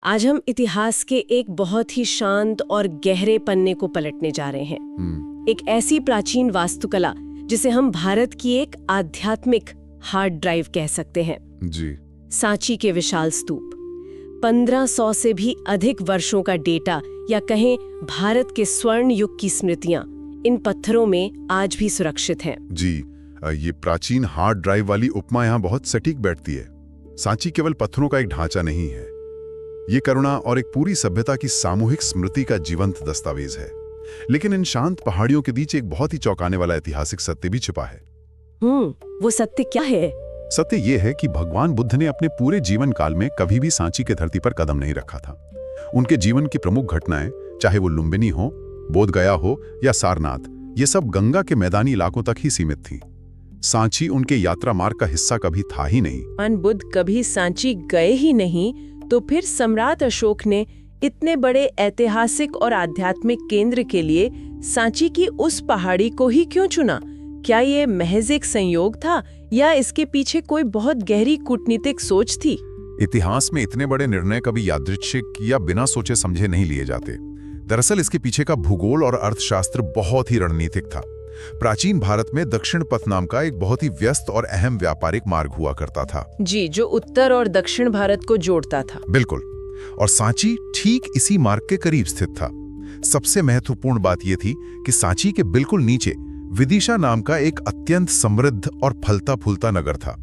आज हम इतिहास के एक बहुत ही शांत और गहरे पन्ने को पलटने जा रहे हैं। एक ऐसी प्राचीन वास्तुकला जिसे हम भारत की एक आध्यात्मिक हार्ड ड्राइव कह सकते हैं। जी। सांची के विशाल स्तूप 1500 से भी अधिक वर्षों का डेटा या कहें भारत के स्वर्ण युग की स्मृतियां इन पत्थरों में आज भी सुरक्षित हैं। जी, ये प्राचीन हार्ड ड्राइव वाली उपमा यहाँ बहुत सटीक बैठती है। सांची केवल पत्थरों का एक ढांचा नहीं है, ये करुणा और एक पूरी सभ्यता की सामूहिक स्मृति का जीवंत दस्तावेज है। लेकिन इन शांत पहाड़ियों के बीच एक बहुत ही चौंकाने वाला ऐतिहासिक सत्य भी छिपा है। वो सत्य क्या है? सत्य ये है कि भगवान बुद्ध ने अपने पूरे जीवन काल में कभी भी सांची की धरती पर कदम नहीं रखा था। उनके जीवन की प्रमुख घटनाएं, चाहे वो लुम्बिनी हो, बोध गया हो या सारनाथ, ये सब गंगा के मैदानी इलाकों तक ही सीमित थी। सांची उनके यात्रा मार्ग का हिस्सा कभी था ही नहीं। भगवान बुद्ध कभी सांची गए ही नहीं, तो फिर सम्राट अशोक ने इतने बड़े ऐतिहासिक और आध्यात्मिक केंद्र के लिए सांची की उस पहाड़ी को ही क्यों चुना? क्या ये महज एक संयोग था या इसके पीछे कोई बहुत गहरी कूटनीतिक सोच थी? इतिहास में इतने बड़े निर्णय कभी यादृच्छिक या बिना सोचे समझे नहीं लिए जाते। दरअसल इसके पीछे का भूगोल और अर्थशास्त्र बहुत ही रणनीतिक था। प्राचीन भारत में दक्षिण पथ नाम का एक बहुत ही व्यस्त और अहम व्यापारिक मार्ग हुआ करता था। जी, जो उत्तर और दक्षिण भारत को जोड़ता था। बिल्कुल, और सांची ठीक इसी मार्ग के करीब स्थित था। सबसे महत्वपूर्ण बात यह थी कि सांची के बिल्कुल नीचे विदिशा नाम का एक अत्यंत समृद्ध और फलता फूलता नगर था।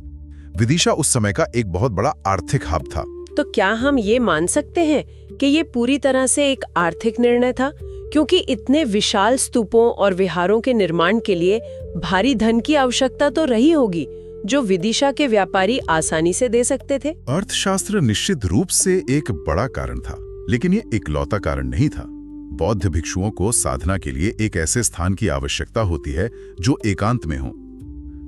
विदिशा उस समय का एक बहुत बड़ा आर्थिक हब था। तो क्या हम ये मान सकते हैं कि ये पूरी तरह से एक आर्थिक निर्णय था, क्योंकि इतने विशाल स्तूपों और विहारों के निर्माण के लिए भारी धन की आवश्यकता तो रही होगी, जो विदिशा के व्यापारी आसानी से दे सकते थे? अर्थशास्त्र निश्चित रूप से एक बड़ा कारण था, लेकिन ये इकलौता कारण नहीं था। बौद्ध भिक्षुओं को साधना के लिए एक ऐसे स्थान की आवश्यकता होती है जो एकांत में हो।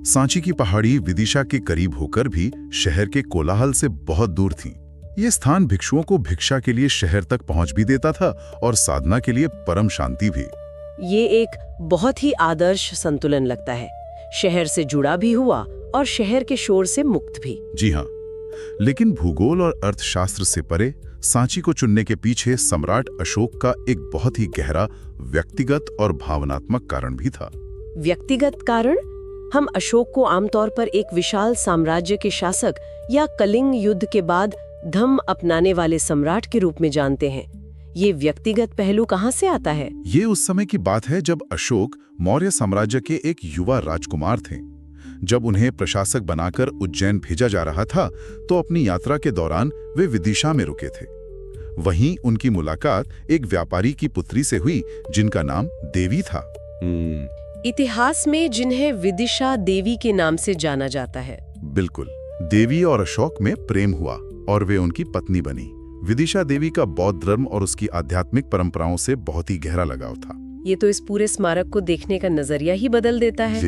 सांची की पहाड़ी विदिशा के करीब होकर भी शहर के कोलाहल से बहुत दूर थी। ये स्थान भिक्षुओं को भिक्षा के लिए शहर तक पहुंच भी देता था और साधना के लिए परम शांति भी। ये एक बहुत ही आदर्श संतुलन लगता है। शहर से जुड़ा भी हुआ और शहर के शोर से मुक्त भी। जी हाँ, लेकिन भूगोल और अर्थशास्त्र से परे सांची को चुनने के पीछे सम्राट अशोक का एक बहुत ही गहरा व्यक्तिगत और भावनात्मक कारण भी था। व्यक्तिगत कारण? हम अशोक को आमतौर पर एक विशाल साम्राज्य के शासक या कलिंग युद्ध के बाद धम्म अपनाने वाले सम्राट के रूप में जानते हैं। ये व्यक्तिगत पहलू कहाँ से आता है? ये उस समय की बात है जब अशोक मौर्य साम्राज्य के एक युवा राजकुमार थे। जब उन्हें प्रशासक बनाकर उज्जैन भेजा जा रहा था, तो अपनी यात्रा के दौरान वे विदिशा में रुके थे। वहीं उनकी मुलाकात एक व्यापारी की पुत्री से हुई जिनका नाम देवी था। इतिहास में जिन्हें विदिशा देवी के नाम से जाना जाता है। बिल्कुल, देवी और अशोक में प्रेम हुआ और वे उनकी पत्नी बनी। विदिशा देवी का बौद्ध धर्म और उसकी आध्यात्मिक परंपराओं से बहुत ही गहरा लगाव था। ये तो इस पूरे स्मारक को देखने का नजरिया ही बदल देता है।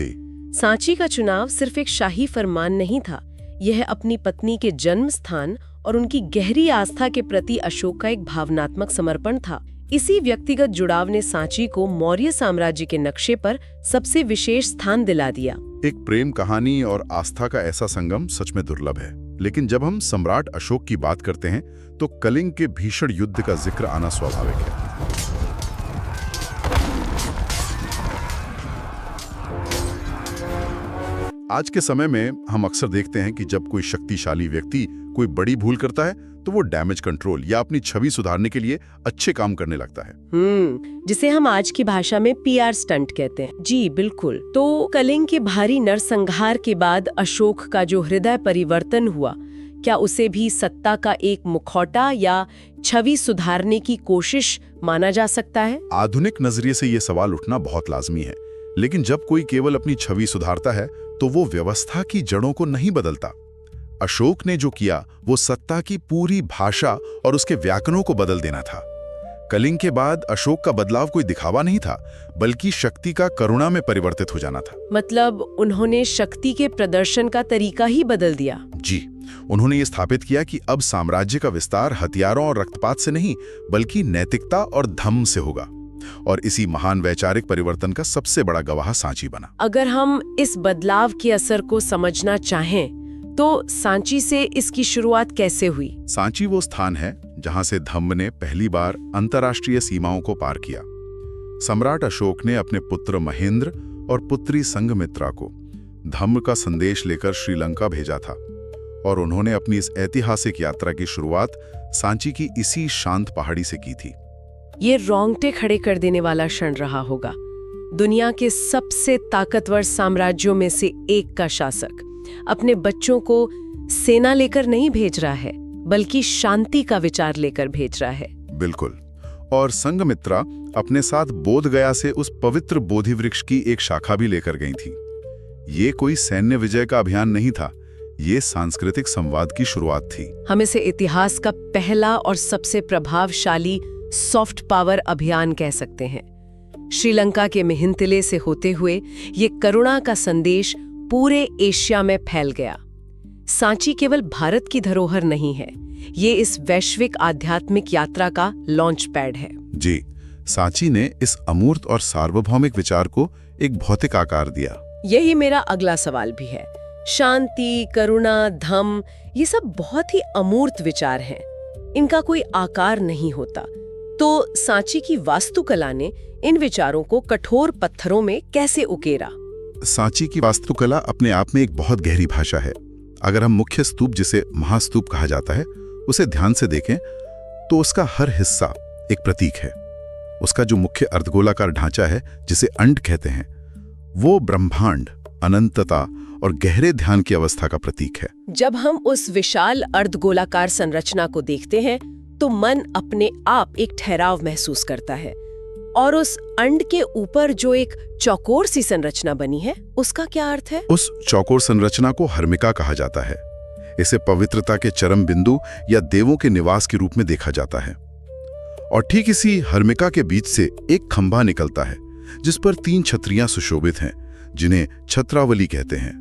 सांची का चुनाव सिर्फ एक शाही फरमान नहीं था, यह अपनी पत्नी के जन्म स्थान और उनकी गहरी आस्था के प्रति अशोक का एक भावनात्मक समर्पण था। इसी व्यक्तिगत जुड़ाव ने सांची को मौर्य साम्राज्य के नक्शे पर सबसे विशेष स्थान दिला दिया। एक प्रेम कहानी और आस्था का ऐसा संगम सच में दुर्लभ है। लेकिन जब हम सम्राट अशोक की बात करते हैं, तो कलिंग के भीषण युद्ध का जिक्र आना स्वाभाविक है। आज के समय में हम अक्सर देखते हैं कि जब कोई शक्तिशाली व्यक्ति कोई बड़ी भूल करता है, तो वो डैमेज कंट्रोल या अपनी छवि सुधारने के लिए अच्छे काम करने लगता है। जिसे हम आज की भाषा में पीआर स्टंट कहते हैं। जी बिल्कुल। तो कलिंग के भारी नरसंहार के बाद अशोक का जो हृदय परिवर्तन हुआ, क्या उसे भी सत्ता का एक मुखौटा या छवि सुधारने की कोशिश माना जा सकता है? आधुनिक नजरिए से ये सवाल उठना बहुत लाजमी है। लेकिन जब कोई केवल अपनी छवि सुधारता है, तो वो व्यवस्था की जड़ों को नहीं बदलता। अशोक ने जो किया वो सत्ता की पूरी भाषा और उसके व्याकरणों को बदल देना था। कलिंग के बाद अशोक का बदलाव कोई दिखावा नहीं था, बल्कि शक्ति का करुणा में परिवर्तित हो जाना था। मतलब उन्होंने शक्ति के प्रदर्शन का तरीका ही बदल दिया। जी, उन्होंने ये स्थापित किया कि अब साम्राज्य का विस्तार हथियारों और रक्तपात से नहीं, बल्कि नैतिकता और धम्म से होगा। और इसी महान वैचारिक परिवर्तन का सबसे बड़ा गवाह सांची बना। अगर हम इस बदलाव के असर को समझना चाहें, तो सांची से इसकी शुरुआत कैसे हुई? सांची वो स्थान है जहां से धम्म ने पहली बार अंतर्राष्ट्रीय सीमाओं को पार किया। सम्राट अशोक ने अपने पुत्र महेंद्र और पुत्री संघमित्रा को धम्म का संदेश लेकर श्रीलंका भेजा था और उन्होंने अपनी इस ऐतिहासिक यात्रा की शुरुआत सांची की इसी शांत पहाड़ी से की थी। ये रोंगटे खड़े कर देने वाला क्षण रहा होगा। दुनिया के सबसे ताकतवर साम्राज्यों में से एक का शासक अपने बच्चों को सेना लेकर नहीं भेज रहा है, बल्कि शांति का विचार लेकर भेज रहा है। बिल्कुल। और संघमित्रा अपने साथ बोध गया से उस पवित्र बोधि वृक्ष की एक शाखा भी लेकर गई थी। ये कोई सैन्य विजय का अभियान नहीं था, ये सांस्कृतिक संवाद की शुरुआत थी। हम इसे इतिहास का पहला और सबसे प्रभावशाली सॉफ्ट पावर अभियान कह सकते हैं। श्रीलंका के मिहिंतिले से होते हुए ये करुणा का संदेश पूरे एशिया में फैल गया। सांची केवल भारत की धरोहर नहीं है, ये इस वैश्विक आध्यात्मिक यात्रा का लॉन्च पैड है। जी, सांची ने इस अमूर्त और सार्वभौमिक विचार को एक भौतिक आकार दिया। यही मेरा अगला सवाल भी है। शांति, करुणा, धम्म, ये सब बहुत ही अमूर्त विचार हैं। इनका कोई आकार नहीं होता। तो सांची की वास्तुकला ने इन विचारों को कठोर पत्थरों में कैसे उकेरा? सांची की वास्तुकला अपने आप में एक बहुत गहरी भाषा है। अगर हम मुख्य स्तूप, जिसे महास्तूप कहा जाता है, उसे ध्यान से देखें तो उसका हर हिस्सा एक प्रतीक है। उसका जो मुख्य अर्धगोलाकार ढांचा है, जिसे अंड कहते हैं, वो ब्रह्मांड, अनंतता और गहरे ध्यान की अवस्था का प्रतीक है। जब हम उस विशाल अर्धगोलाकार संरचना को देखते हैं तो मन अपने आप एक ठहराव महसूस करता है। और उस अंड के ऊपर जो एक चौकोर सी संरचना बनी है, उसका क्या अर्थ है? उस चौकोर संरचना को हर्मिका कहा जाता है। इसे पवित्रता के चरम बिंदु या देवों के निवास के रूप में देखा जाता है। और ठीक इसी हर्मिका के बीच से एक खंभा निकलता है, जिस पर 3 छतरियां सुशोभित हैं, जिन्हें छत्रावली कहते हैं।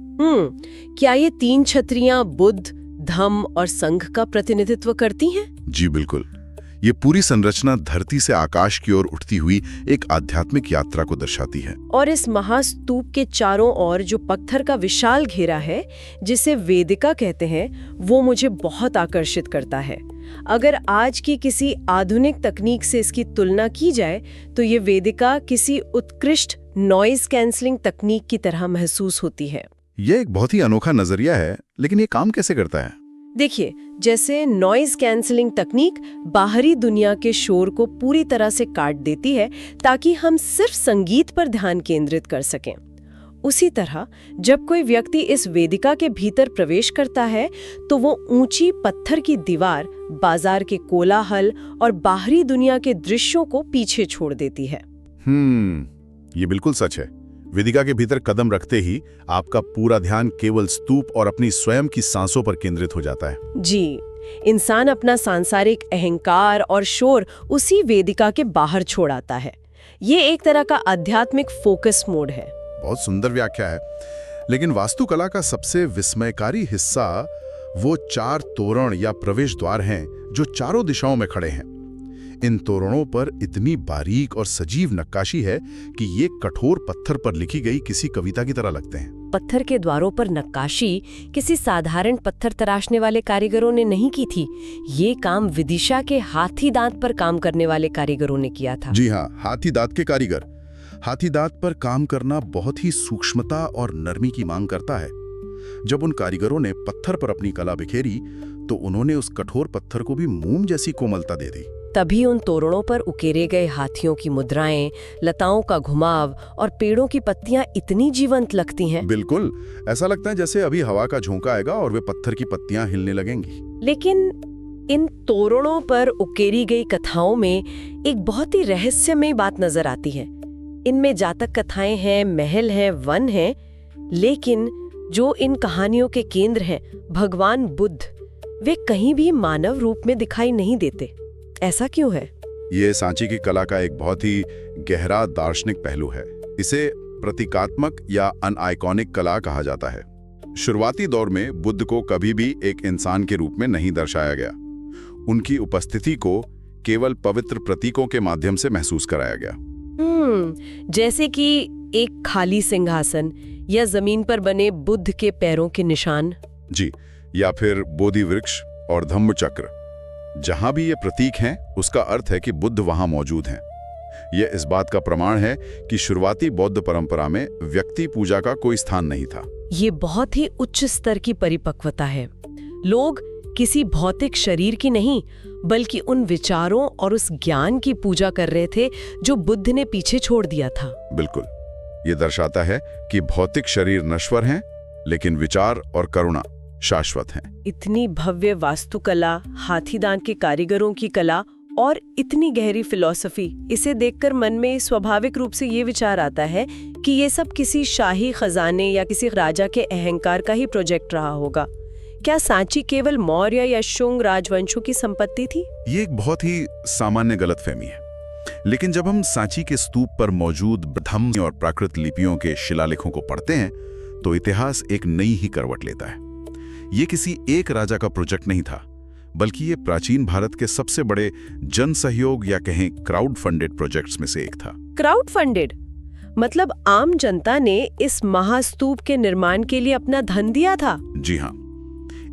क्या ये 3 छतरियां बुद्ध, धम्म और संघ का प्रतिनिधित्व करती हैं? जी बिल्कुल। ये पूरी संरचना धरती से आकाश की ओर उठती हुई एक आध्यात्मिक यात्रा को दर्शाती है। और इस महास्तूप के चारों ओर जो पत्थर का विशाल घेरा है, जिसे वेदिका कहते हैं, वो मुझे बहुत आकर्षित करता है। अगर आज की किसी आधुनिक तकनीक से इसकी तुलना की जाए तो ये वेदिका किसी उत्कृष्ट नॉइज कैंसलिंग तकनीक की तरह महसूस होती है। ये एक बहुत ही अनोखा नजरिया है, लेकिन ये काम कैसे करता है? देखिए, जैसे नॉइज कैंसलिंग तकनीक बाहरी दुनिया के शोर को पूरी तरह से काट देती है ताकि हम सिर्फ संगीत पर ध्यान केंद्रित कर सकें। उसी तरह जब कोई व्यक्ति इस वेदिका के भीतर प्रवेश करता है तो वो ऊंची पत्थर की दीवार, बाजार के कोलाहल और बाहरी दुनिया के दृश्यों को पीछे छोड़ देती है। ये बिल्कुल सच है। वेदिका के भीतर कदम रखते ही आपका पूरा ध्यान केवल स्तूप और अपनी स्वयं की सांसों पर केंद्रित हो जाता है। जी, इंसान अपना सांसारिक अहंकार और शोर उसी वेदिका के बाहर छोड़ आता है। ये एक तरह का आध्यात्मिक फोकस मोड है। बहुत सुंदर व्याख्या है। लेकिन वास्तुकला का सबसे विस्मयकारी हिस्सा वो 4 तोरण या प्रवेश द्वार हैं जो चारों दिशाओं में खड़े हैं। इन तोरणों पर इतनी बारीक और सजीव नक्काशी है कि ये कठोर पत्थर पर लिखी गई किसी कविता की तरह लगते हैं। पत्थर के द्वारों पर नक्काशी किसी साधारण पत्थर तराशने वाले कारीगरों ने नहीं की थी। ये काम विदिशा के हाथी दांत पर काम करने वाले कारीगरों ने किया था। जी हाँ, हाथी दांत के कारीगर। हाथी दांत पर काम करना बहुत ही सूक्ष्मता और नरमी की मांग करता है। जब उन कारीगरों ने पत्थर पर अपनी कला बिखेरी तो उन्होंने उस कठोर पत्थर को भी मोम जैसी कोमलता दे दी। तभी उन तोरणों पर उकेरे गए हाथियों की मुद्राएं, लताओं का घुमाव और पेड़ों की पत्तियां इतनी जीवंत लगती हैं। बिल्कुल, ऐसा लगता है जैसे अभी हवा का झोंका आएगा और वे पत्थर की पत्तियां हिलने लगेंगी। लेकिन इन तोरणों पर उकेरी गई कथाओं में एक बहुत ही रहस्यमय बात नजर आती है। इनमें जातक कथाएं हैं, महल हैं, वन हैं, लेकिन जो इन कहानियों के केंद्र हैं, भगवान बुद्ध, वे कहीं भी मानव रूप में दिखाई नहीं देते। ऐसा क्यों है? ये सांची की कला का एक बहुत ही गहरा दार्शनिक पहलू है। इसे प्रतीकात्मक या अनआइकॉनिक कला कहा जाता है। शुरुआती दौर में बुद्ध को कभी भी एक इंसान के रूप में नहीं दर्शाया गया। उनकी उपस्थिति को केवल पवित्र प्रतीकों के माध्यम से महसूस कराया गया। जैसे कि एक खाली सिंहासन या जमीन पर बने बुद्ध के पैरों के निशान। जी, या फिर बोधि वृक्ष और धम्म चक्र, जहां भी ये प्रतीक हैं, उसका अर्थ है कि बुद्ध वहां मौजूद हैं। यह इस बात का प्रमाण है कि शुरुआती बौद्ध परंपरा में व्यक्ति पूजा का कोई स्थान नहीं था। ये बहुत ही उच्च स्तर की परिपक्वता है। लोग किसी भौतिक शरीर की नहीं, बल्कि उन विचारों और उस ज्ञान की पूजा कर रहे थे जो बुद्ध ने पीछे छोड़ दिया था। बिल्कुल, ये दर्शाता है कि भौतिक शरीर नश्वर हैं, लेकिन विचार और करुणा शाश्वत हैं। इतनी भव्य वास्तुकला, हाथीदांत के कारीगरों की कला और इतनी गहरी फिलॉसफी, इसे देखकर मन में स्वाभाविक रूप से ये विचार आता है कि ये सब किसी शाही खजाने या किसी राजा के अहंकार का ही प्रोजेक्ट रहा होगा। क्या सांची केवल मौर्य या शुंग राजवंशों की संपत्ति थी? ये एक बहुत ही सामान्य गलतफहमी है। लेकिन जब हम सांची के स्तूप पर मौजूद ब्रह्म और प्राकृत लिपियों के शिलालेखों को पढ़ते हैं, तो इतिहास एक नई ही करवट लेता है। ये किसी एक राजा का प्रोजेक्ट नहीं था, बल्कि ये प्राचीन भारत के सबसे बड़े जन सहयोग या कहें क्राउड फंडेड प्रोजेक्ट्स में से एक था। क्राउड फंडेड मतलब आम जनता ने इस महास्तूप के निर्माण के लिए अपना धन दिया था? जी हाँ।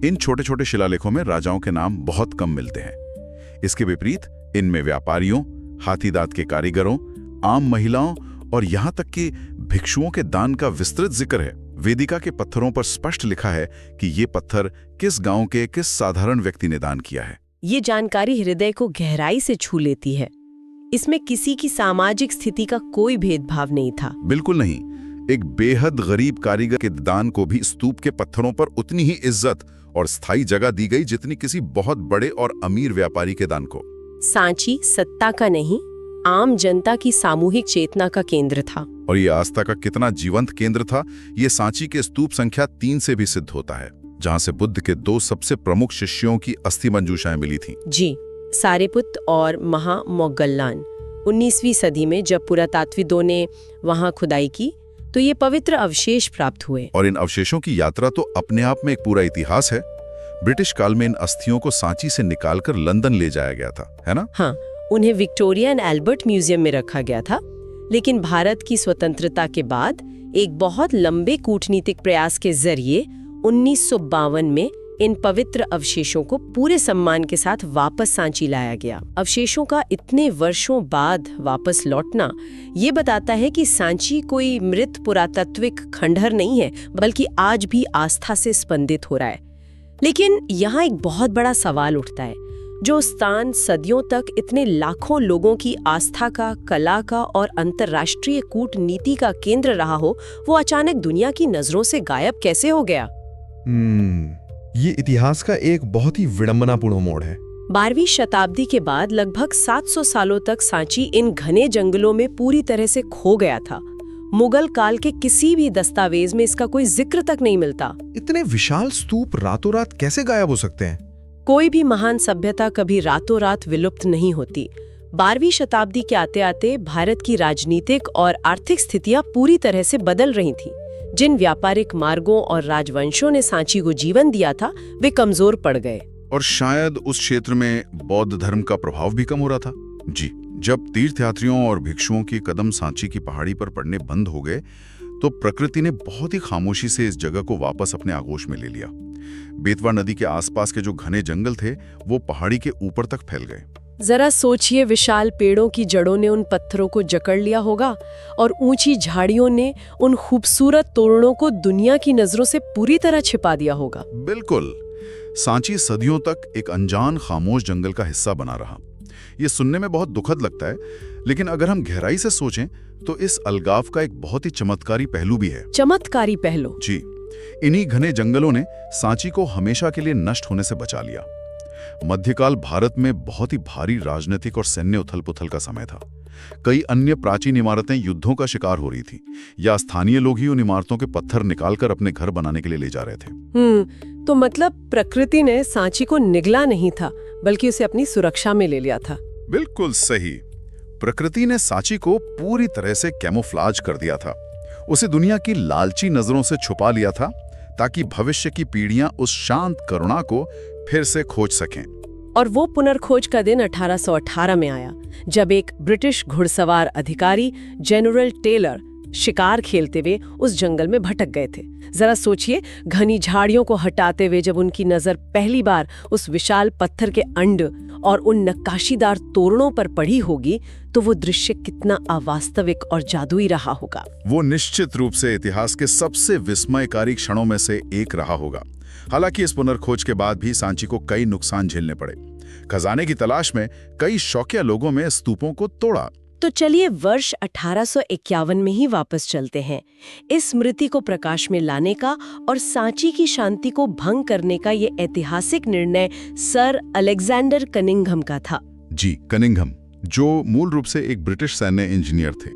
इन छोटे छोटे शिलालेखों में राजाओं के नाम बहुत कम मिलते हैं। इसके विपरीत इनमें व्यापारियों, हाथीदांत के कारीगरों, आम महिलाओं और यहाँ तक कि भिक्षुओं के दान का विस्तृत जिक्र है। वेदिका के पत्थरों पर स्पष्ट लिखा है कि ये पत्थर किस गांव के किस साधारण व्यक्ति ने दान किया है। ये जानकारी हृदय को गहराई से छू लेती है। इसमें किसी की सामाजिक स्थिति का कोई भेदभाव नहीं था। बिल्कुल नहीं। एक बेहद गरीब कारीगर के दान को भी स्तूप के पत्थरों पर उतनी ही इज्जत और स्थायी जगह दी गई जितनी किसी बहुत बड़े और अमीर व्यापारी के दान को। सांची सत्ता का नहीं, आम जनता की सामूहिक चेतना का केंद्र था। और ये आस्था का कितना जीवंत केंद्र था, ये सांची के स्तूप संख्या 3 से भी सिद्ध होता है, जहां से बुद्ध के 2 सबसे प्रमुख शिष्यों की अस्थि मंजूषाएं मिली थीं। जी, सारिपुत्त और महामौगल्लान। 19वीं सदी में जब पुरातात्विदों ने वहां खुदाई की, तो ये पवित्र अवशेष प्राप्त हुए। और इन अवशेषों की यात्रा तो अपने आप में एक पूरा इतिहास है। ब्रिटिश काल में इन अस्थियों को सांची से निकालकर लंदन ले जाया गया था, है ना? हाँ, उन्हें विक्टोरिया एंड एल्बर्ट म्यूजियम में रखा गया था। लेकिन भारत की स्वतंत्रता के बाद एक बहुत लंबे कूटनीतिक प्रयास के जरिए 1952 में इन पवित्र अवशेषों को पूरे सम्मान के साथ वापस सांची लाया गया। अवशेषों का इतने वर्षों बाद वापस लौटना ये बताता है कि सांची कोई मृत पुरातात्विक खंडहर नहीं है, बल्कि आज भी आस्था से स्पंदित हो रहा है। लेकिन यहाँ एक बहुत बड़ा सवाल उठता है। जो स्थान सदियों तक इतने लाखों लोगों की आस्था का, कला का और अंतर्राष्ट्रीय कूटनीति का केंद्र रहा हो, वो अचानक दुनिया की नजरों से गायब कैसे हो गया? ये इतिहास का एक बहुत ही विडंबनापूर्ण मोड़ है। 12वीं शताब्दी के बाद लगभग 700 सालों तक सांची इन घने जंगलों में पूरी तरह से खो गया था। मुगल काल के किसी भी दस्तावेज में इसका कोई जिक्र तक नहीं मिलता। इतने विशाल स्तूप रातों रात कैसे गायब हो सकते हैं? कोई भी महान सभ्यता कभी रातों रात विलुप्त नहीं होती। 12वीं शताब्दी के आते आते भारत की राजनीतिक और आर्थिक स्थितियां पूरी तरह से बदल रही थीं। जिन व्यापारिक मार्गों और राजवंशों ने सांची को जीवन दिया था, वे कमजोर पड़ गए। और शायद उस क्षेत्र में बौद्ध धर्म का प्रभाव भी कम हो रहा था। जी, जब तीर्थयात्रियों और भिक्षुओं की कदम सांची की पहाड़ी पर पड़ने बंद हो गए, तो प्रकृति ने बहुत ही खामोशी से इस जगह को वापस अपने आगोश में ले लिया। बेतवा नदी के आसपास के जो घने जंगल थे, वो पहाड़ी के ऊपर तक फैल गए। जरा सोचिए, विशाल पेड़ों की जड़ों ने उन पत्थरों को जकड़ लिया होगा और ऊंची झाड़ियों ने उन खूबसूरत तोरणों को दुनिया की नजरों से पूरी तरह छिपा दिया होगा। बिल्कुल, सांची सदियों तक एक अनजान खामोश जंगल का हिस्सा बना रहा। ये सुनने में बहुत दुखद लगता है, लेकिन अगर हम गहराई से सोचें तो इस अलगाव का एक बहुत ही चमत्कारी पहलू भी है। चमत्कारी पहलू? जी, इन्हीं घने जंगलों ने सांची को हमेशा के लिए नष्ट होने से बचा लिया। मध्यकाल भारत में बहुत ही भारी राजनीतिक और सैन्य उथल-पुथल का समय था। कई अन्य प्राचीन इमारतें युद्धों का शिकार हो रही थी, या स्थानीय लोग ही उन इमारतों के पत्थर निकालकर अपने घर बनाने के लिए ले जा रहे थे। तो मतलब प्रकृति ने सांची को निगला नहीं था, बल्कि उसे अपनी सुरक्षा में ले लिया था। बिल्कुल सही। प्रकृति ने सांची को पूरी तरह से कैमोफ्लाज कर दिया था। उसे दुनिया की लालची नजरों से छुपा लिया था, ताकि भविष्य की पीढ़ियां उस शांत करुणा को फिर से खोज सकें। और वो पुनर्खोज का दिन 1818 में आया, जब एक ब्रिटिश घुड़सवार अधिकारी जनरल टेलर शिकार खेलते हुए उस जंगल में भटक गए थे। जरा सोचिए, घनी झाड़ियों को हटाते हुए जब उनकी नजर पहली बार उस विशाल पत्थर के अंड और उन नक्काशीदार तोरणों पर पड़ी होगी तो वो दृश्य कितना अवास्तविक और जादुई रहा होगा। वो निश्चित रूप से इतिहास के सबसे विस्मयकारी क्षणों में से एक रहा होगा। हालांकि इस पुनर्खोज के बाद भी सांची को कई नुकसान झेलने पड़े। खजाने की तलाश में कई शौकिया लोगों में स्तूपों को तोड़ा। तो चलिए वर्ष 1851 में ही वापस चलते हैं। इस स्मृति को प्रकाश में लाने का और सांची की शांति को भंग करने का ये ऐतिहासिक निर्णय सर अलेक्जेंडर कनिंघम का था। जी, कनिंघम, जो मूल रूप से एक ब्रिटिश सैन्य इंजीनियर थे।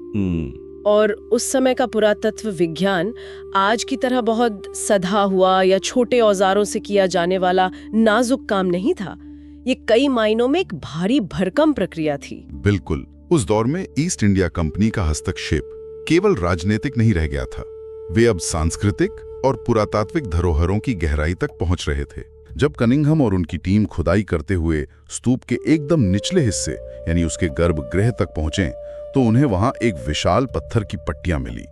और उस समय का पुरातत्व विज्ञान आज की तरह बहुत सधा हुआ या छोटे औजारों से किया जाने वाला नाजुक काम नहीं था। ये कई मायनों में एक भारी भरकम प्रक्रिया थी। बिल्कुल। उस दौर में ईस्ट इंडिया कंपनी का हस्तक्षेप केवल राजनीतिक नहीं रह गया था। वे अब सांस्कृतिक और पुरातात्विक धरोहरों की गहराई तक पहुंच रहे थे। जब कनिंघम और उनकी टीम खुदाई करते हुए स्तूप के एकदम निचले हिस्से यानी उसके गर्भगृह तक पहुंचे तो उन्हें वहां एक विशाल पत्थर की पट्टियां मिली।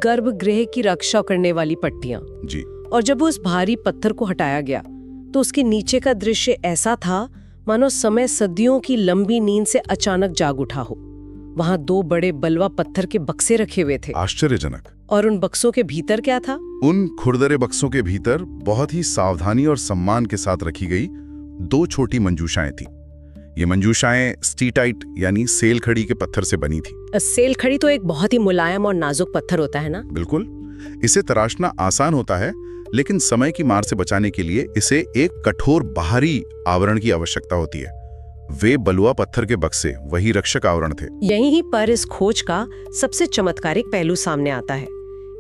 गर्भगृह की रक्षा करने वाली पट्टियां। जी। और जब उस भारी पत्थर को हटाया गया तो उसके नीचे का दृश्य ऐसा था मानो समय सदियों की लंबी नींद से अचानक जाग उठा हो। वहां 2 बड़े बलवा पत्थर के बक्से रखे हुए थे। आश्चर्यजनक। और उन बक्सों के भीतर क्या था? उन खुरदरे बक्सों के भीतर बहुत ही सावधानी और सम्मान के साथ रखी गई 2 छोटी मंजूषाएं थी। ये मंजूषाएं स्टीटाइट यानी सेल खड़ी के पत्थर से बनी थी। सेल खड़ी तो एक बहुत ही मुलायम और नाजुक पत्थर होता है ना? बिल्कुल। इसे तराशना आसान होता है, लेकिन समय की मार से बचाने के लिए इसे एक कठोर बाहरी आवरण की आवश्यकता होती है। वे बलुआ पत्थर के बक्से वही रक्षक आवरण थे। यहीं पर इस खोज का सबसे चमत्कारिक पहलू सामने आता है।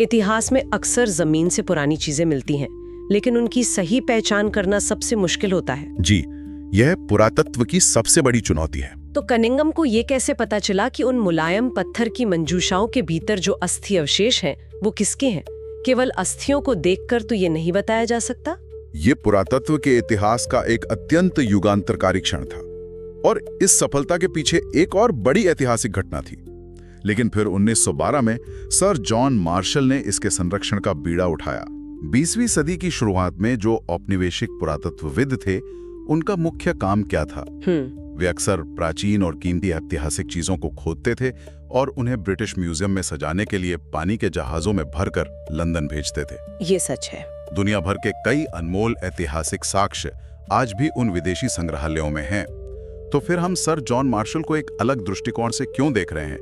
इतिहास में अक्सर जमीन से पुरानी चीजें मिलती हैं, लेकिन उनकी सही पहचान करना सबसे मुश्किल होता है। जी, यह पुरातत्व की सबसे बड़ी चुनौती है। तो कनिंघम को ये कैसे पता चला कि उन मुलायम पत्थर की मंजूषाओं के भीतर जो अस्थि अवशेष हैं वो किसके हैं? केवल अस्थियों को देखकर तो ये नहीं बताया जा सकता। ये पुरातत्व के इतिहास का एक अत्यंत युगांतरकारी क्षण था और इस सफलता के पीछे एक और बड़ी ऐतिहासिक घटना थी। लेकिन फिर 1912 में सर जॉन मार्शल ने इसके संरक्षण का बीड़ा उठाया। 20वीं सदी की शुरुआत में जो औपनिवेशिक पुरातत्वविद थे, उनका मुख्य काम क्या था? वे अक्सर प्राचीन और कीमती ऐतिहासिक चीजों को खोदते थे और उन्हें ब्रिटिश म्यूजियम में सजाने के लिए पानी के जहाजों में भरकर लंदन भेजते थे। ये सच है। दुनिया भर के कई अनमोल ऐतिहासिक साक्ष्य आज भी उन विदेशी संग्रहालयों में हैं। तो फिर हम सर जॉन मार्शल को एक अलग दृष्टिकोण से क्यों देख रहे हैं?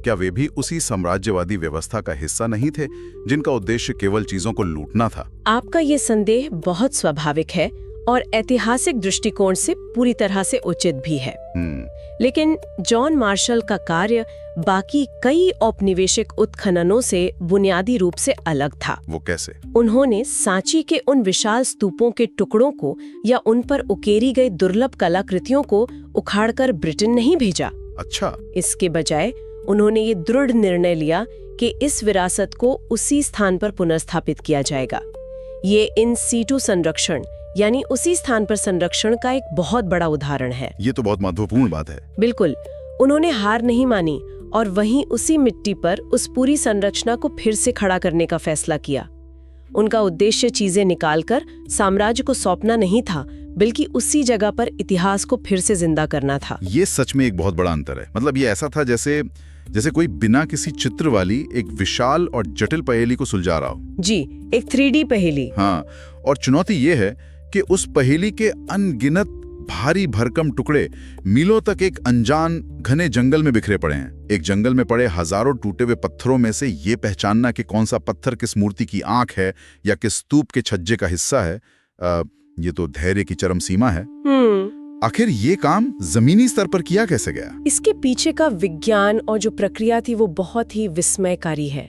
क्या वे भी उसी साम्राज्यवादी व्यवस्था का हिस्सा नहीं थे जिनका उद्देश्य केवल चीजों को लूटना था? आपका ये संदेह बहुत स्वाभाविक है और ऐतिहासिक दृष्टिकोण से पूरी तरह से उचित भी है। लेकिन जॉन मार्शल का कार्य बाकी कई औपनिवेशिक उत्खननों से बुनियादी रूप से अलग था। वो कैसे? उन्होंने सांची के उन विशाल स्तूपों के टुकड़ों को या उन पर उकेरी गई दुर्लभ कलाकृतियों को उखाड़कर ब्रिटेन नहीं भेजा। अच्छा। इसके बजाय उन्होंने ये दृढ़ निर्णय लिया कि इस विरासत को उसी स्थान पर पुनर्स्थापित किया जाएगा। ये इन सीटू संरक्षण यानी उसी स्थान पर संरक्षण का एक बहुत बड़ा उदाहरण है। ये तो बहुत महत्वपूर्ण बात है। बिल्कुल। उन्होंने हार नहीं मानी और वहीं उसी मिट्टी पर उस पूरी संरचना को फिर से खड़ा करने का फैसला किया। उनका उद्देश्य चीजें निकालकर साम्राज्य को सौंपना नहीं था, बल्कि उसी जगह पर इतिहास को फिर से जिंदा करना था। ये सच में एक बहुत बड़ा अंतर है। मतलब ये ऐसा था जैसे कोई बिना किसी चित्र वाली एक विशाल और जटिल पहेली को सुलझा रहा हो। जी, एक 3D पहेली। हाँ, और चुनौती ये है कि उस पहेली के अनगिनत भारी भरकम टुकड़े मीलों तक एक अनजान घने जंगल में बिखरे पड़े हैं। एक जंगल में पड़े हजारों टूटे हुए पत्थरों में से ये पहचानना कि कौन सा पत्थर किस मूर्ति की आंख है या किस स्तूप के छज्जे का हिस्सा है, ये तो धैर्य की चरम सीमा है। आखिर ये काम जमीनी स्तर पर किया कैसे गया? इसके पीछे का विज्ञान और जो प्रक्रिया थी वो बहुत ही विस्मयकारी है।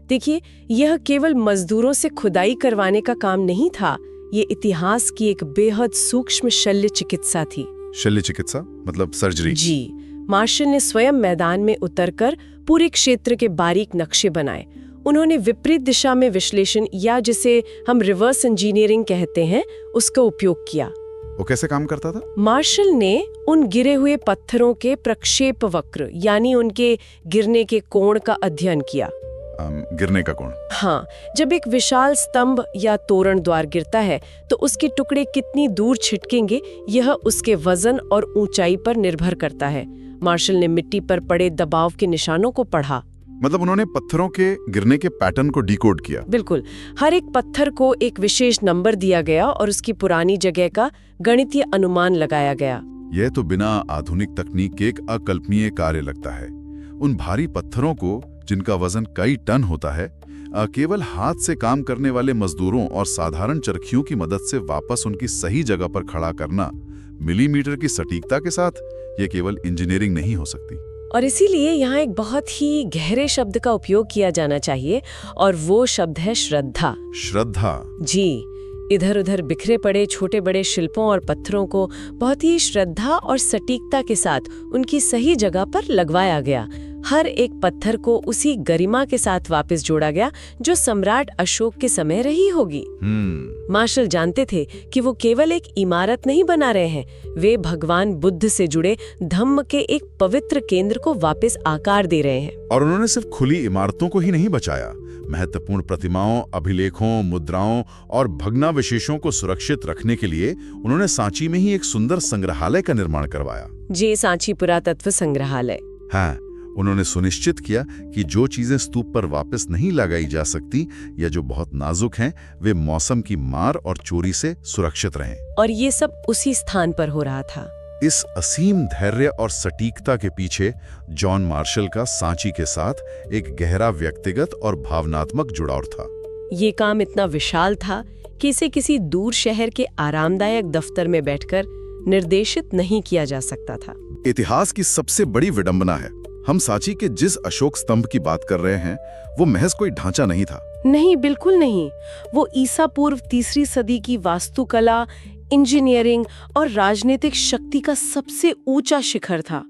देखिए, यह केवल मजदूरों से खुदाई करवाने का काम नहीं था, ये इतिहास की एक बेहद सूक्ष्म शल्य चिकित्सा थी। शल्य चिकित्सा मतलब सर्जरी? जी। मार्शल ने स्वयं मैदान में उतरकर पूरे क्षेत्र के बारीक नक्शे बनाए। उन्होंने विपरीत दिशा में विश्लेषण या जिसे हम रिवर्स इंजीनियरिंग कहते हैं, उसका उपयोग किया। वो कैसे काम करता था? मार्शल ने उन गिरे हुए पत्थरों के प्रक्षेप वक्र यानी उनके गिरने के कोण का अध्ययन किया। गिरने का कोण। हाँ, जब एक विशाल स्तंभ या तोरण द्वार गिरता है तो उसके टुकड़े कितनी दूर छिटकेंगे यह उसके वजन और ऊंचाई पर निर्भर करता है। मार्शल ने मिट्टी पर पड़े दबाव के निशानों को पढ़ा। मतलब उन्होंने पत्थरों के गिरने के पैटर्न को डिकोड किया। बिल्कुल, हर एक पत्थर को एक विशेष नंबर दिया गया और उसकी पुरानी जगह का गणितीय अनुमान लगाया गया। यह तो बिना आधुनिक तकनीक के एक अकल्पनीय कार्य लगता है। उन भारी पत्थरों को जिनका वजन कई टन होता है, केवल हाथ से काम करने वाले मजदूरों और साधारण चरखियों की मदद से वापस उनकी सही जगह पर खड़ा करना मिलीमीटर की सटीकता के साथ, यह केवल इंजीनियरिंग नहीं हो सकती। और इसीलिए यहाँ एक बहुत ही गहरे शब्द का उपयोग किया जाना चाहिए और वो शब्द है श्रद्धा। श्रद्धा? जी। इधर उधर बिखरे पड़े छोटे बड़े शिल्पों और पत्थरों को बहुत ही श्रद्धा और सटीकता के साथ उनकी सही जगह पर लगवाया गया। हर एक पत्थर को उसी गरिमा के साथ वापस जोड़ा गया जो सम्राट अशोक के समय रही होगी। मार्शल जानते थे कि वो केवल एक इमारत नहीं बना रहे हैं, वे भगवान बुद्ध से जुड़े धम्म के एक पवित्र केंद्र को वापस आकार दे रहे हैं। और उन्होंने सिर्फ खुली इमारतों को ही नहीं बचाया, महत्वपूर्ण प्रतिमाओं, अभिलेखों, मुद्राओं और भग्नावशेषों को सुरक्षित रखने के लिए उन्होंने सांची में ही एक सुंदर संग्रहालय का निर्माण करवाया। जी, सांची पुरातत्व संग्रहालय। हाँ, उन्होंने सुनिश्चित किया कि जो चीजें स्तूप पर वापस नहीं लगाई जा सकती या जो बहुत नाजुक हैं, वे मौसम की मार और चोरी से सुरक्षित रहें। और ये सब उसी स्थान पर हो रहा था। इस असीम धैर्य और सटीकता के पीछे जॉन मार्शल का सांची के साथ एक गहरा व्यक्तिगत और भावनात्मक जुड़ाव था। ये काम इतना विशाल था कि इसे किसी दूर शहर के आरामदायक दफ्तर में बैठकर निर्देशित नहीं किया जा सकता था। इतिहास की सबसे बड़ी विडंबना है, हम सांची के जिस अशोक स्तंभ की बात कर रहे हैं वो महज कोई ढांचा नहीं था। नहीं, बिल्कुल नहीं। वो ईसा पूर्व 3री सदी की वास्तुकला, इंजीनियरिंग और राजनीतिक शक्ति का सबसे ऊंचा शिखर था।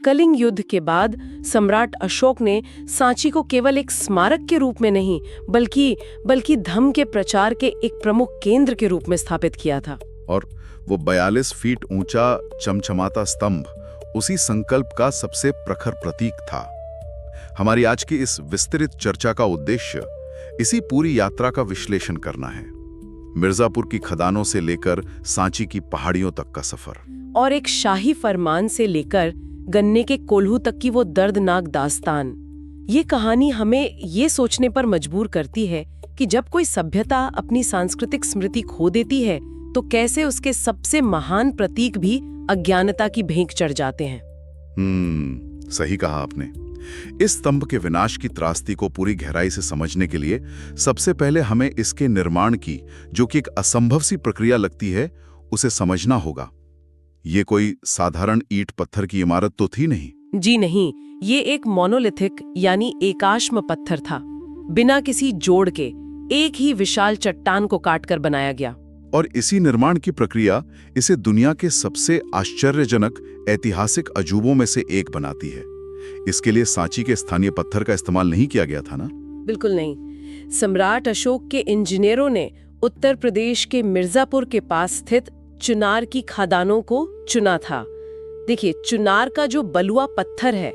कलिंग युद्ध के बाद सम्राट अशोक ने सांची को केवल एक स्मारक के रूप में नहीं बल्कि धम्म के प्रचार के एक प्रमुख केंद्र के रूप में स्थापित किया था। और वो 42 फीट ऊंचा चमचमाता स्तंभ उसी संकल्प का सबसे प्रखर प्रतीक था। हमारी आज की इस विस्तृत चर्चा का उद्देश्य इसी पूरी यात्रा का विश्लेषण करना है। मिर्जापुर की खदानों से लेकर सांची की पहाड़ियों तक का सफर, और एक शाही फरमान से लेकर गन्ने के कोल्हू तक की वो दर्दनाक दास्तान। ये कहानी हमें ये सोचने पर मजबूर करती है कि जब कोई सभ्यता अपनी सांस्कृतिक स्मृति खो देती है तो कैसे उसके सबसे महान प्रतीक भी अज्ञानता की भेंट चढ़ जाते हैं। सही कहा आपने। इस स्तंभ के विनाश की त्रासदी को पूरी गहराई से समझने के लिए सबसे पहले हमें इसके निर्माण की, जो कि एक असंभव सी प्रक्रिया लगती है, उसे समझना होगा। ये कोई साधारण ईंट पत्थर की इमारत तो थी नहीं। जी नहीं, ये एक मोनोलिथिक यानी एकाश्म पत्थर था। बिना किसी जोड़ के एक ही विशाल चट्टान को काटकर बनाया गया। और इसी निर्माण की प्रक्रिया इसे दुनिया के सबसे आश्चर्यजनक ऐतिहासिक अजूबों में से एक बनाती है। इसके लिए सांची के स्थानीय पत्थर का इस्तेमाल नहीं किया गया था ना? बिल्कुल नहीं। सम्राट अशोक के इंजीनियरों ने उत्तर प्रदेश के मिर्जापुर के पास स्थित चुनार की खदानों को चुना था। देखिए, चुनार का जो बलुआ पत्थर है,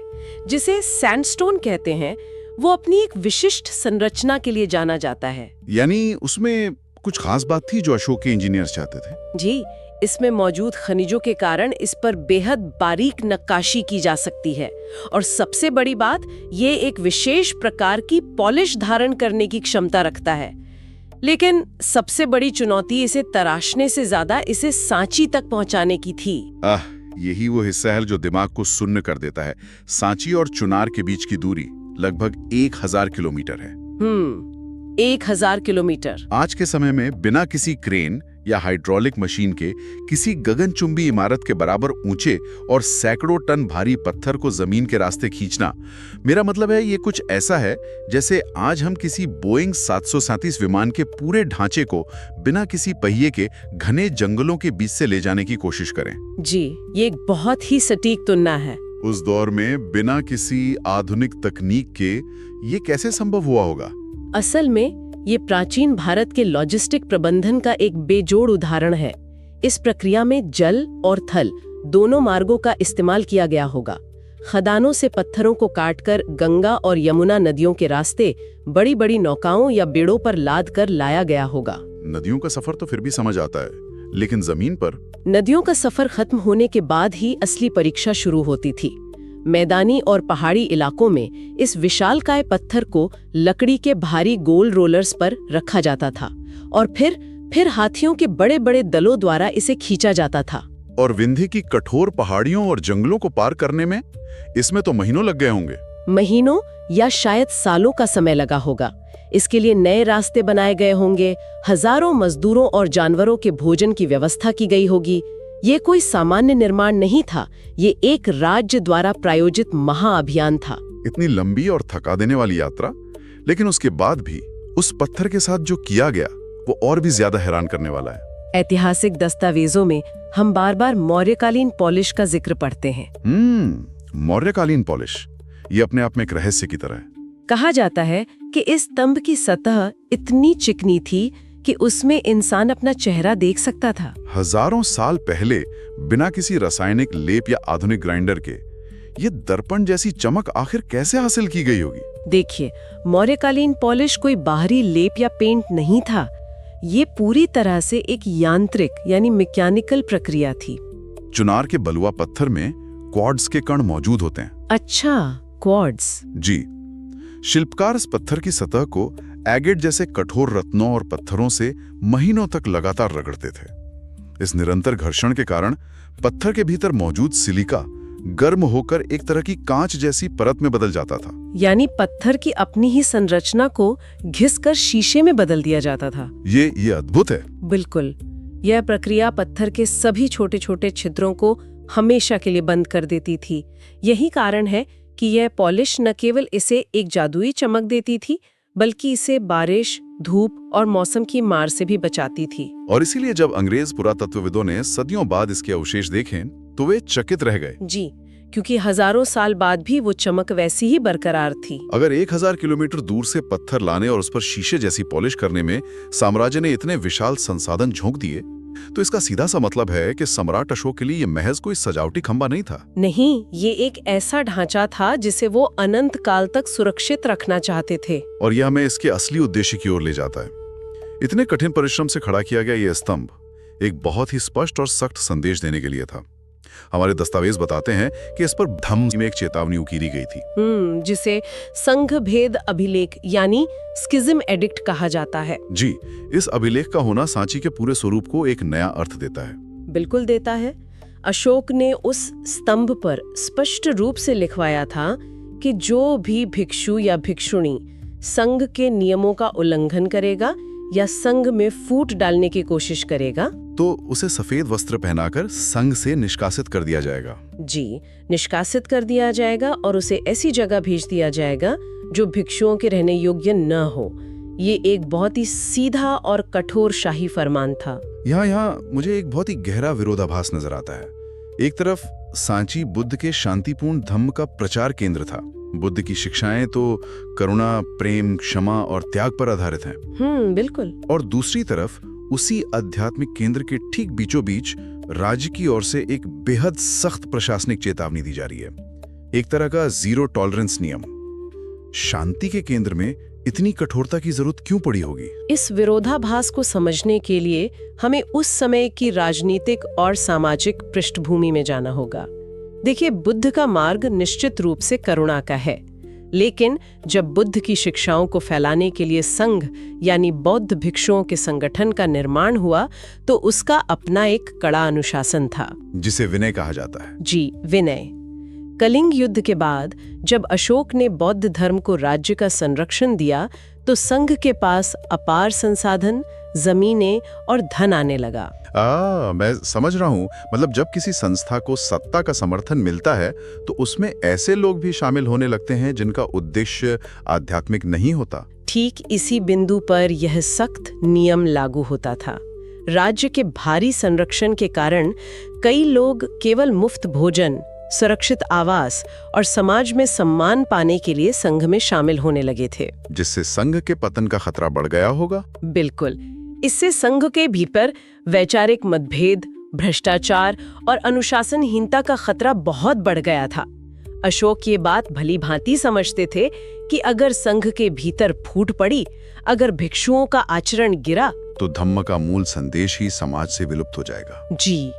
जिसे सैंडस्टोन कहते हैं, वो अपनी एक विशिष्ट संरचना के लिए जाना जाता है। यानी उसमें कुछ खास बात थी जो अशोक के इंजीनियर्स चाहते थे? जी, इसमें मौजूद खनिजों के कारण इस पर बेहद बारीक नक्काशी की जा सकती है। और सबसे बड़ी बात, ये एक विशेष प्रकार की पॉलिश धारण करने की क्षमता रखता है। लेकिन सबसे बड़ी चुनौती इसे तराशने से ज्यादा इसे सांची तक पहुंचाने की थी। यही वो हिस्सा है जो दिमाग को सुन्न कर देता है। सांची और चुनार के बीच की दूरी लगभग 1000 किलोमीटर है। 1000 किलोमीटर। आज के समय में बिना किसी क्रेन या हाइड्रोलिक मशीन के किसी गगनचुंबी इमारत के बराबर ऊंचे और सैकड़ों टन भारी पत्थर को जमीन के रास्ते खींचना, मेरा मतलब है ये कुछ ऐसा है जैसे आज हम किसी बोइंग 737 विमान के पूरे ढांचे को बिना किसी पहिए के घने जंगलों के बीच से ले जाने की कोशिश करें। जी, ये एक बहुत ही सटीक तुलना है। उस दौर में बिना किसी आधुनिक तकनीक के ये कैसे संभव हुआ होगा? असल में ये प्राचीन भारत के लॉजिस्टिक प्रबंधन का एक बेजोड़ उदाहरण है। इस प्रक्रिया में जल और थल दोनों मार्गों का इस्तेमाल किया गया होगा। खदानों से पत्थरों को काटकर गंगा और यमुना नदियों के रास्ते बड़ी बड़ी नौकाओं या बेड़ों पर लाद कर लाया गया होगा। नदियों का सफर तो फिर भी समझ आता है, लेकिन जमीन पर? नदियों का सफर खत्म होने के बाद ही असली परीक्षा शुरू होती थी। मैदानी और पहाड़ी इलाकों में इस विशालकाय पत्थर को लकड़ी के भारी गोल रोलर्स पर रखा जाता था और फिर हाथियों के बड़े बड़े दलों द्वारा इसे खींचा जाता था। और विंध्य की कठोर पहाड़ियों और जंगलों को पार करने में इसमें तो महीनों लग गए होंगे। महीनों या शायद सालों का समय लगा होगा। इसके लिए नए रास्ते बनाए गए होंगे, हजारों मजदूरों और जानवरों के भोजन की व्यवस्था की गई होगी। ये कोई सामान्य निर्माण नहीं था, ये एक राज्य द्वारा प्रायोजित महाअभियान था। इतनी लंबी और थका देने वाली यात्रा, लेकिन उसके बाद भी उस पत्थर के साथ जो किया गया वो और भी ज्यादा हैरान करने वाला है। ऐतिहासिक दस्तावेजों में हम बार बार मौर्यकालीन पॉलिश का जिक्र पढ़ते हैं। मौर्यकालीन पॉलिश, ये अपने आप में एक रहस्य की तरह है। कहा जाता है कि इस स्तंभ की सतह इतनी चिकनी थी कि उसमें इंसान अपना चेहरा देख सकता था। हजारों साल पहले बिना किसी रासायनिक लेप या आधुनिक ग्राइंडर के ये दर्पण जैसी चमक आखिर कैसे हासिल की गई होगी? देखिए, मौर्यकालीन पॉलिश कोई बाहरी लेप या पेंट नहीं था। ये पूरी तरह से एक यांत्रिक यानी मैकेनिकल प्रक्रिया थी। चुनार के बलुआ पत्थर में क्वार्ट्ज के कण मौजूद होते हैं। अच्छा, क्वार्ट्ज। जी, शिल्पकार इस पत्थर की सतह को एगेट जैसे कठोर रत्नों और पत्थरों से महीनों तक लगातार रगड़ते थे। इस निरंतर घर्षण के कारण पत्थर के भीतर मौजूद सिलिका गर्म होकर एक तरह की कांच जैसी परत में बदल जाता था। यानी पत्थर की अपनी ही संरचना को घिसकर शीशे में बदल दिया जाता था। ये अद्भुत है। बिल्कुल, यह प्रक्रिया पत्थर के सभी छोटे छोटे छिद्रों को हमेशा के लिए बंद कर देती थी। यही कारण है कि यह पॉलिश न केवल इसे एक जादुई चमक देती थी, बल्कि इसे बारिश, धूप और मौसम की मार से भी बचाती थी। और इसीलिए जब अंग्रेज पुरातत्वविदों ने सदियों बाद इसके अवशेष देखे तो वे चकित रह गए। जी, क्योंकि हजारों साल बाद भी वो चमक वैसी ही बरकरार थी। अगर 1000 किलोमीटर दूर से पत्थर लाने और उस पर शीशे जैसी पॉलिश करने में साम्राज्य ने इतने विशाल संसाधन झोंक दिए, तो इसका सीधा सा मतलब है कि सम्राट अशोक के लिए ये महज कोई सजावटी खंबा नहीं था। नहीं, ये एक ऐसा ढांचा था जिसे वो अनंत काल तक सुरक्षित रखना चाहते थे। और यह हमें इसके असली उद्देश्य की ओर ले जाता है। इतने कठिन परिश्रम से खड़ा किया गया ये स्तंभ एक बहुत ही स्पष्ट और सख्त संदेश देने के लिए था। हमारे दस्तावेज बताते हैं कि इस पर धम्म में एक चेतावनी उकीरी गई थी, जिसे संघ भेद अभिलेख यानी स्किज्म एडिक्ट कहा जाता है। जी, इस अभिलेख का होना सांची के पूरे स्वरूप को एक नया अर्थ देता है। बिल्कुल देता है। अशोक ने उस स्तंभ पर स्पष्ट रूप से लिखवाया था कि जो भी भिक्षु या भिक्षुणी संघ के नियमों का उल्लंघन करेगा या संघ में फूट डालने की कोशिश करेगा तो उसे सफेद वस्त्र पहनाकर संघ से निष्कासित कर दिया जाएगा। जी, निष्कासित कर दिया जाएगा और उसे ऐसी जगह भेज दिया जाएगा जो भिक्षुओं के रहने योग्य न हो। ये एक बहुत ही सीधा और कठोर शाही फरमान था। यहाँ मुझे एक बहुत ही गहरा विरोधाभास नजर आता है। एक तरफ सांची बुद्ध के शांतिपूर्ण धम्म का प्रचार केंद्र था। बुद्ध की शिक्षाएं तो करुणा, प्रेम, क्षमा और त्याग पर आधारित हैं। बिल्कुल। और दूसरी तरफ उसी आध्यात्मिक केंद्र के ठीक बीचों बीच राज्य की ओर से एक बेहद सख्त प्रशासनिक चेतावनी दी जा रही है, एक तरह का जीरो टॉलरेंस नियम। शांति के केंद्र में इतनी कठोरता की जरूरत क्यों पड़ी होगी? इस विरोधाभास को समझने के लिए हमें उस समय की राजनीतिक और सामाजिक पृष्ठभूमि में जाना होगा। देखिए, बुद्ध का मार्ग निश्चित रूप से करुणा का है, लेकिन जब बुद्ध की शिक्षाओं को फैलाने के लिए संघ यानी बौद्ध भिक्षुओं के संगठन का निर्माण हुआ तो उसका अपना एक कड़ा अनुशासन था, जिसे विनय कहा जाता है। जी, विनय। कलिंग युद्ध के बाद जब अशोक ने बौद्ध धर्म को राज्य का संरक्षण दिया तो संघ के पास अपार संसाधन, जमीनें और धन आने लगा। मैं समझ रहा हूँ। मतलब जब किसी संस्था को सत्ता का समर्थन मिलता है तो उसमें ऐसे लोग भी शामिल होने लगते हैं जिनका उद्देश्य आध्यात्मिक नहीं होता। ठीक इसी बिंदु पर यह सख्त नियम लागू होता था। राज्य के भारी संरक्षण के कारण कई लोग केवल मुफ्त भोजन, सुरक्षित आवास और समाज में सम्मान पाने के लिए संघ में शामिल होने लगे थे, जिससे संघ के पतन का खतरा बढ़ गया होगा। बिल्कुल। इससे संघ के भीतर वैचारिक मतभेद, भ्रष्टाचार और अनुशासनहीनता का खतरा बहुत बढ़ गया था। अशोक ये बात भली भांति समझते थे कि अगर संघ के भीतर फूट पड़ी, अगर भिक्षुओं का आचरण गिरा, तो धम्म का मूल संदेश ही समाज से विलुप्त हो जाएगा। जी,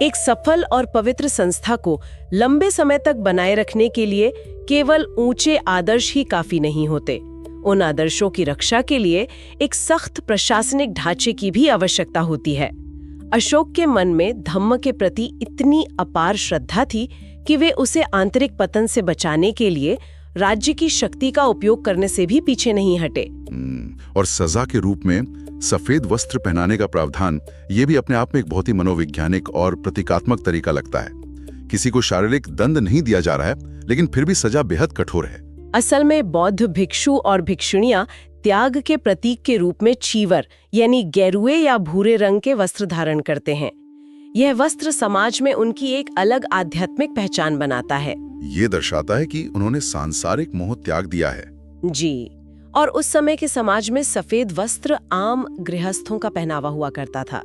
एक सफल और पवित्र संस्था को लंबे समय तक बनाए रखने के लिए केवल ऊंचे आदर्श ही काफी नहीं होते। उन आदर्शों की रक्षा के लिए एक सख्त प्रशासनिक ढांचे की भी आवश्यकता होती है। अशोक के मन में धम्म के प्रति इतनी अपार श्रद्धा थी कि वे उसे आंतरिक पतन से बचाने के लिए राज्य की शक्ति का उपयोग करने से भी पीछे नहीं हटे। और सजा के रूप में सफेद वस्त्र पहनाने का प्रावधान, ये भी अपने आप में एक बहुत ही मनोवैज्ञानिक और प्रतीकात्मक तरीका लगता है। किसी को शारीरिक दंड नहीं दिया जा रहा है, लेकिन फिर भी सजा बेहद कठोर है। असल में बौद्ध भिक्षु और भिक्षुणियां त्याग के प्रतीक के रूप में चीवर यानी गेरुए या भूरे रंग के वस्त्र धारण करते हैं। यह वस्त्र समाज में उनकी एक अलग आध्यात्मिक पहचान बनाता है। ये दर्शाता है कि उन्होंने सांसारिक मोह त्याग दिया है। जी, और उस समय के समाज में सफेद वस्त्र आम गृहस्थों का पहनावा हुआ करता था।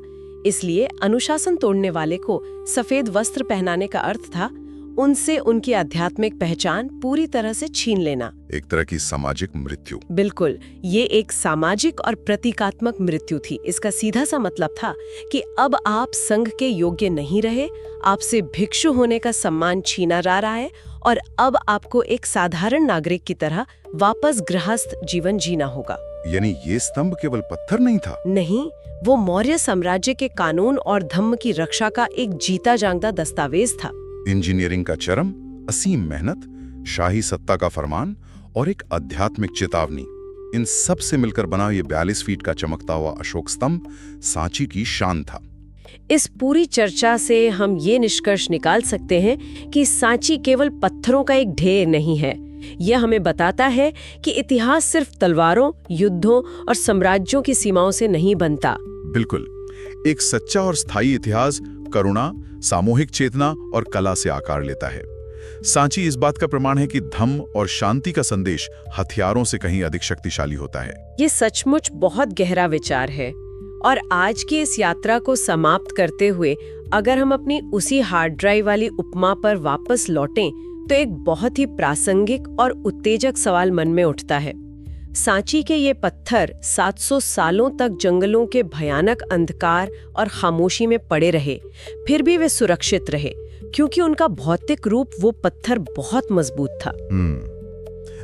इसलिए अनुशासन तोड़ने वाले को सफेद वस्त्र पहनाने का अर्थ था उनसे उनकी आध्यात्मिक पहचान पूरी तरह से छीन लेना। एक तरह की सामाजिक मृत्यु। बिल्कुल, ये एक सामाजिक और प्रतीकात्मक मृत्यु थी। इसका सीधा सा मतलब था कि अब आप संघ के योग्य नहीं रहे, आपसे भिक्षु होने का सम्मान छीना जा रहा है और अब आपको एक साधारण नागरिक की तरह वापस गृहस्थ जीवन जीना होगा। यानी ये स्तंभ केवल पत्थर नहीं था। नहीं, वो मौर्य साम्राज्य के कानून और धम्म की रक्षा का एक जीता जागता दस्तावेज था। इंजीनियरिंग का चरम, असीम मेहनत, शाही सत्ता का फरमान और एक आध्यात्मिक चेतावनी, इन सब से मिलकर बना ये 42 फीट का चमकता हुआ अशोक स्तंभ सांची की शान था। इस पूरी चर्चा से हम ये निष्कर्ष निकाल सकते हैं कि सांची केवल पत्थरों का एक ढेर नहीं है। यह हमें बताता है कि इतिहास सिर्फ तलवारों, युद्धों और साम्राज्यों की सीमाओं से नहीं बनता। बिल्कुल, एक सच्चा और स्थायी इतिहास करुणा, सामूहिक चेतना और कला से आकार लेता है। सांची इस बात का प्रमाण है कि धम्म और शांति का संदेश हथियारों से कहीं अधिक शक्तिशाली होता है। ये सचमुच बहुत गहरा विचार है। और आज की इस यात्रा को समाप्त करते हुए अगर हम अपनी उसी हार्ड ड्राइव वाली उपमा पर वापस लौटें तो एक बहुत ही प्रासंगिक और उत्तेजक सवाल मन में उठता है। सांची के ये पत्थर 700 सालों तक जंगलों के भयानक अंधकार और खामोशी में पड़े रहे, फिर भी वे सुरक्षित रहे क्योंकि उनका भौतिक रूप वो पत्थर बहुत मजबूत था।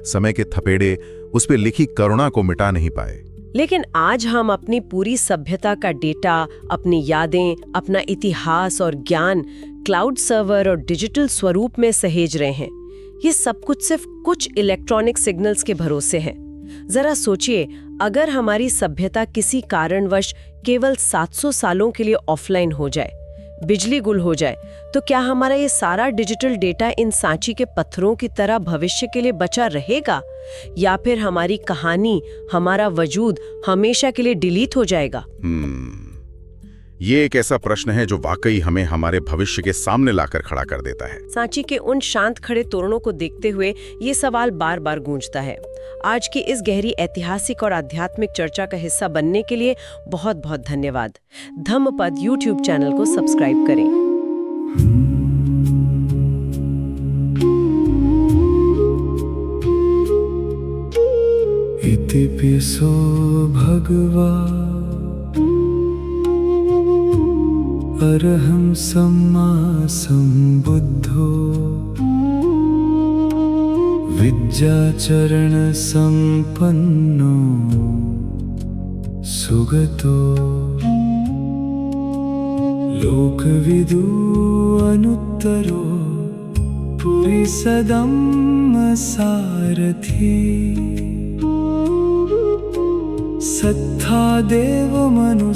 समय के थपेड़े उस पे लिखी करुणा को मिटा नहीं पाए। लेकिन आज हम अपनी पूरी सभ्यता का डेटा, अपनी यादें, अपना इतिहास और ज्ञान क्लाउड सर्वर और डिजिटल स्वरूप में सहेज रहे हैं। ये सब कुछ सिर्फ कुछ इलेक्ट्रॉनिक सिग्नल्स के भरोसे है। जरा सोचिए, अगर हमारी सभ्यता किसी कारणवश केवल 700 सालों के लिए ऑफलाइन हो जाए, बिजली गुल हो जाए, तो क्या हमारा ये सारा डिजिटल डेटा इन सांची के पत्थरों की तरह भविष्य के लिए बचा रहेगा, या फिर हमारी कहानी, हमारा वजूद हमेशा के लिए डिलीट हो जाएगा? ये एक ऐसा प्रश्न है जो वाकई हमें हमारे भविष्य के सामने लाकर खड़ा कर देता है। सांची के उन शांत खड़े तोरणों को देखते हुए ये सवाल बार बार गूंजता है। आज की इस गहरी ऐतिहासिक और आध्यात्मिक चर्चा का हिस्सा बनने के लिए बहुत बहुत धन्यवाद। धम्मपद यूट्यूब चैनल को सब्सक्राइब करें। इतिपिसो भगवा अरहं सम्मा सम्बुद्धो विद्याचरण संपन्नो सुगतो लोकविदु अनुत्तरो पुरिसदम्म सारथी सत्था देवमनुस्सानम्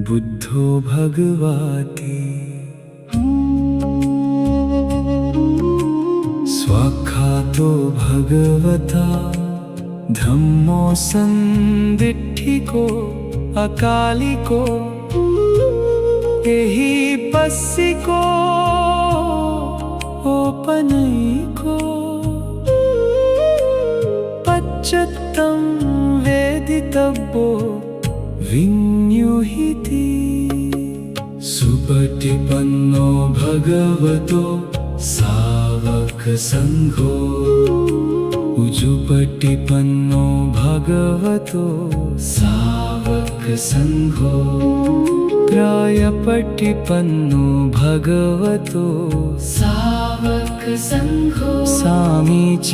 बुद्धो भगवाति स्वाख्यातो भगवता धम्मो संदिट्ठिको अकालिको एहि पस्सिको ओपनैको पच्चत्तं वेदितव्यो विन्युहिति सुख उजुपटिपन्नो भगवतो सावकसङ्घो उजुपटिपन्नो भगवतो सावकसङ्घो प्रायपटिपन्नो भगवतो सावकसङ्घो सामीचिपटिपन्नो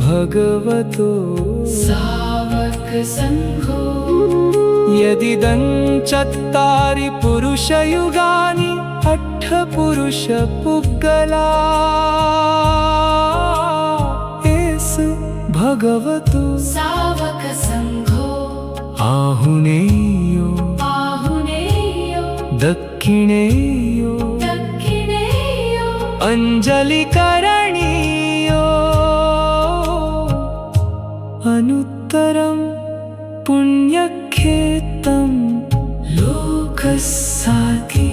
भगवतो सावकसङ्घो यदिदं चत्तारि पुरुषयुगानि अट्ठपुरुषपुग्गला एस् भगवतो सावकसङ्घो आहुनेयो दक्षिणेयो अञ्जलिकरणीयो अनुत्तरं पुण्यक्षेत्रं लोकसाति